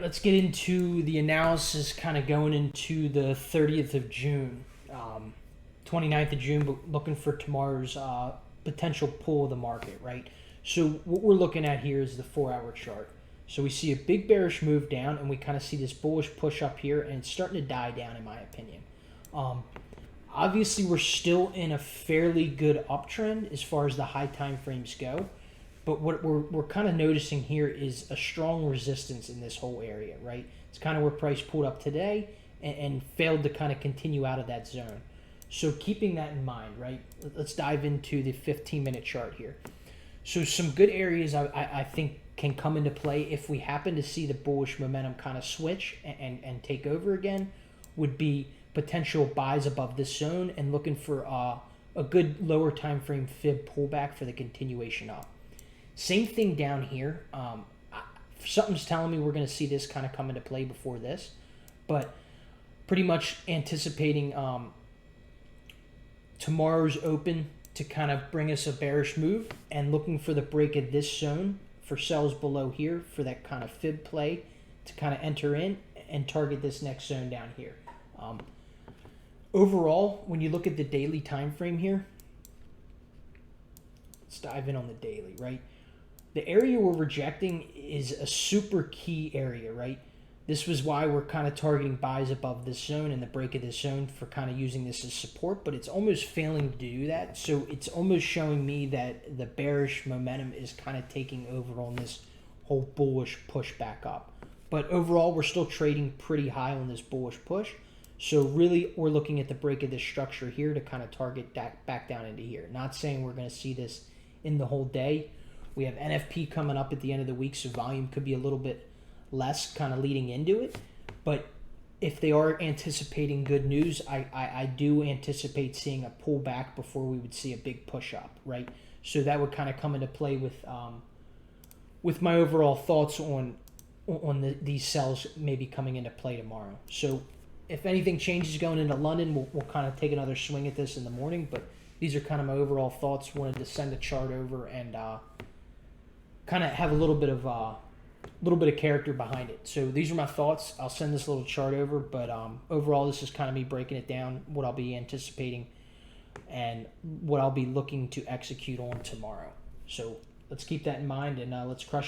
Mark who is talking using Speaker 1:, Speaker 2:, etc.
Speaker 1: let's get into the analysis kind of going into the 30th of June, 29th of June, but looking for tomorrow's potential pull of the market, right? So what we're looking at here is the 4-hour chart. So we see a big bearish move down, and we kind of see this bullish push up here, and it's starting to die down in my opinion. Obviously, we're still in a fairly good uptrend as far as the high time frames go. But what we're kind of noticing here is a strong resistance in this whole area, right? It's kind of where price pulled up today and failed to kind of continue out of that zone. So keeping that in mind, right? Let's dive into the 15-minute chart here. So some good areas I think can come into play if we happen to see the bullish momentum kind of switch and take over again would be potential buys above this zone and looking for a good lower time frame fib pullback for the continuation up. Same thing down here. Something's telling me we're going to see this kind of come into play before this, but pretty much anticipating tomorrow's open to kind of bring us a bearish move and looking for the break of this zone for sells below here for that kind of fib play to kind of enter in and target this next zone down here. Overall, when you look at the daily time frame here, let's dive in on the daily, right? The area we're rejecting is a super key area, right? This was why we're kind of targeting buys above this zone and the break of this zone for kind of using this as support, but it's almost failing to do that. So it's almost showing me that the bearish momentum is kind of taking over on this whole bullish push back up. But overall, we're still trading pretty high on this bullish push. So really, we're looking at the break of this structure here to kind of target that back down into here. Not saying we're going to see this in the whole day. We have NFP coming up at the end of the week, so volume could be a little bit less kind of leading into it. But if they are anticipating good news, I do anticipate seeing a pullback before we would see a big push up, right? So that would kind of come into play with my overall thoughts on these sells maybe coming into play tomorrow. So if anything changes going into London, we'll kind of take another swing at this in the morning. But these are kind of my overall thoughts. Wanted to send a chart over and kind of have a little bit of character behind it. So these are my thoughts. I'll send this little chart over, but overall this is kind of me breaking it down, what I'll be anticipating and what I'll be looking to execute on tomorrow. So let's keep that in mind and let's crush it.